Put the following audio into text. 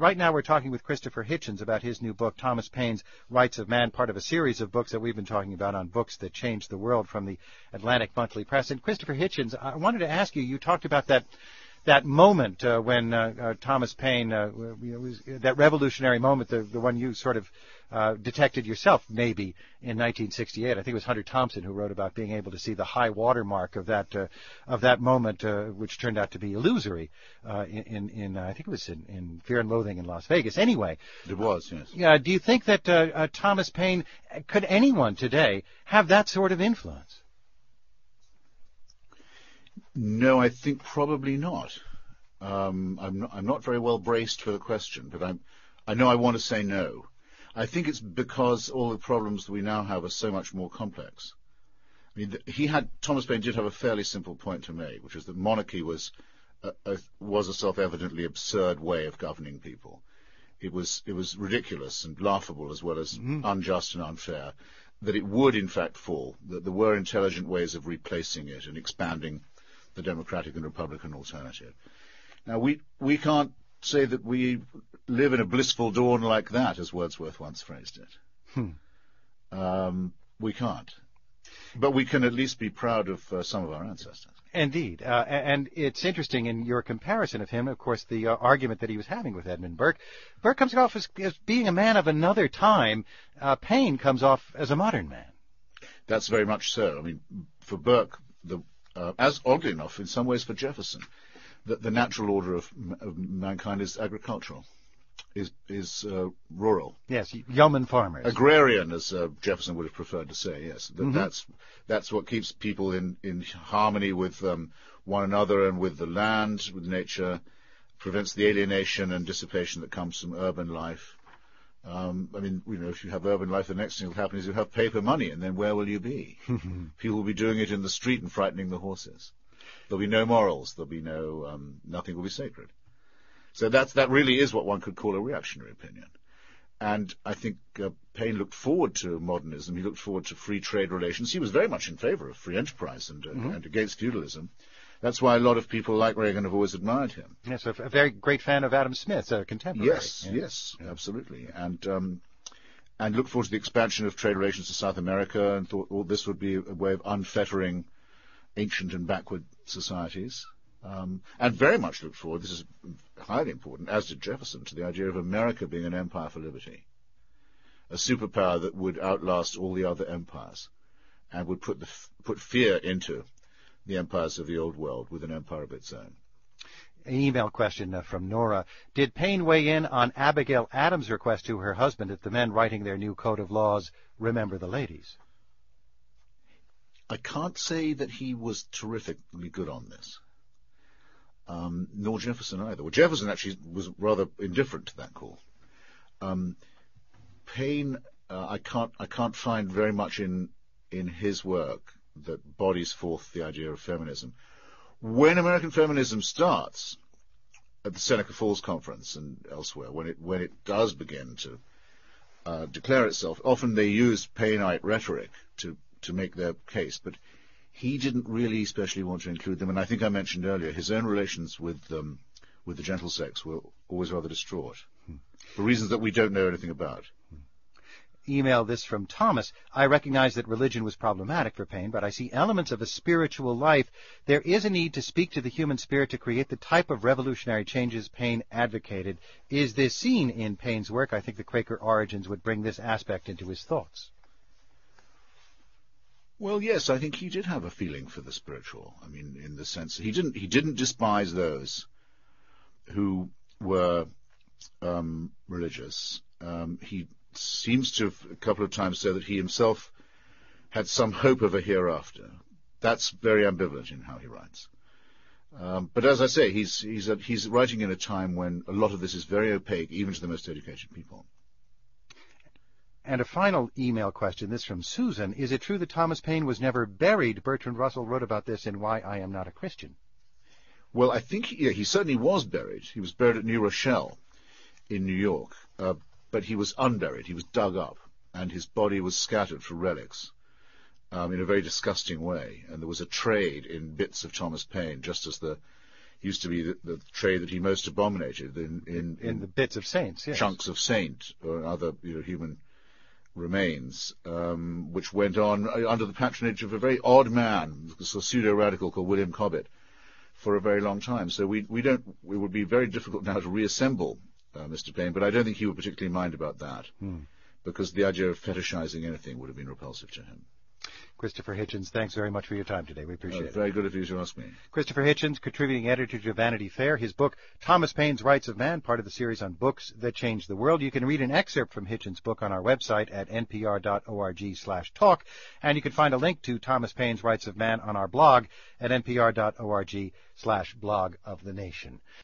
Right now we're talking with Christopher Hitchens about his new book, Thomas Paine's Rights of Man, part of a series of books that we've been talking about on books that changed the world from the Atlantic Monthly Press. And Christopher Hitchens, I wanted to ask you, you talked about that moment when Thomas Paine, that revolutionary moment, the one you sort of detected yourself maybe in 1968. I think it was Hunter Thompson who wrote about being able to see the high water mark of that moment, which turned out to be illusory in I think it was in Fear and Loathing in Las Vegas. Anyway. It was, yes. Do you think that Thomas Paine, could anyone today have that sort of influence? No, I think probably not. I'm not very well braced for the question, but I know I want to say no. I think it's because all the problems that we now have are so much more complex. I mean, Thomas Paine did have a fairly simple point to make, which is that monarchy was a self-evidently absurd way of governing people. It was ridiculous and laughable as well as unjust and unfair. That it would in fact fall. That there were intelligent ways of replacing it and expanding the democratic and republican alternative. Now, we can't say that we live in a blissful dawn like that, as Wordsworth once phrased it. We can't. But we can at least be proud of some of our ancestors. Indeed. And it's interesting in your comparison of him, of course, the argument that he was having with Edmund Burke. Burke comes off as being a man of another time. Paine comes off as a modern man. That's very much so. I mean, for Burke, as oddly enough, in some ways for Jefferson, the natural order of mankind is agricultural, is rural. Yes, yeoman farmers. Agrarian, as Jefferson would have preferred to say, yes. That's what keeps people in harmony with one another and with the land, with nature, prevents the alienation and dissipation that comes from urban life. I mean, if you have urban life, the next thing that will happen is you'll have paper money, and then where will you be? People will be doing it in the street and frightening the horses. There'll be no morals. There'll be nothing will be sacred. So that really is what one could call a reactionary opinion. And I think Paine looked forward to modernism. He looked forward to free trade relations. He was very much in favor of free enterprise and against feudalism. That's why a lot of people like Reagan have always admired him. Yes, a very great fan of Adam Smith, a contemporary. Yes, absolutely. And looked forward to the expansion of trade relations to South America and thought this would be a way of unfettering ancient and backward societies. And very much looked forward, this is highly important, as did Jefferson, to the idea of America being an empire for liberty, a superpower that would outlast all the other empires and would put fear into the empires of the old world with an empire of its own. An email question from Nora. Did Paine weigh in on Abigail Adams' request to her husband that the men writing their new code of laws remember the ladies? I can't say that he was terrifically good on this. Nor Jefferson either. Well, Jefferson actually was rather indifferent to that call. Paine, I can't find very much in his work that bodies forth the idea of feminism. When American feminism starts at the Seneca Falls Conference and elsewhere, when it does begin to declare itself, often they use Paineite rhetoric to make their case, but he didn't really especially want to include them. And I think I mentioned earlier, his own relations with the gentle sex were always rather distraught, for reasons that we don't know anything about. Email this from Thomas. I recognize that religion was problematic for Paine, but I see elements of a spiritual life. There is a need to speak to the human spirit to create the type of revolutionary changes Paine advocated. Is this seen in Paine's work? I think the Quaker origins would bring this aspect into his thoughts. Well, yes, I think he did have a feeling for the spiritual. I mean, in the sense he didn't despise those who were religious. He seems to have a couple of times said that he himself had some hope of a hereafter. That's very ambivalent in how he writes. But as I say, he's writing in a time when a lot of this is very opaque, even to the most educated people. And a final email question, this from Susan. Is it true that Thomas Paine was never buried? Bertrand Russell wrote about this in Why I Am Not a Christian. Well, I think he certainly was buried. He was buried at New Rochelle in New York, but he was unburied. He was dug up, and his body was scattered for relics in a very disgusting way. And there was a trade in bits of Thomas Paine, just as used to be the trade that he most abominated in the bits of saints, yes. Chunks of saint or other human remains, which went on under the patronage of a very odd man, a pseudo-radical called William Cobbett, for a very long time. So it would be very difficult now to reassemble Mr. Paine, but I don't think he would particularly mind about that, because the idea of fetishizing anything would have been repulsive to him. Christopher Hitchens, thanks very much for your time today. We appreciate it. Very good of you to ask me. Christopher Hitchens, contributing editor to Vanity Fair. His book, Thomas Paine's Rights of Man, part of the series on books that changed the world. You can read an excerpt from Hitchens' book on our website at npr.org/talk, and you can find a link to Thomas Paine's Rights of Man on our blog at npr.org/blog of the nation.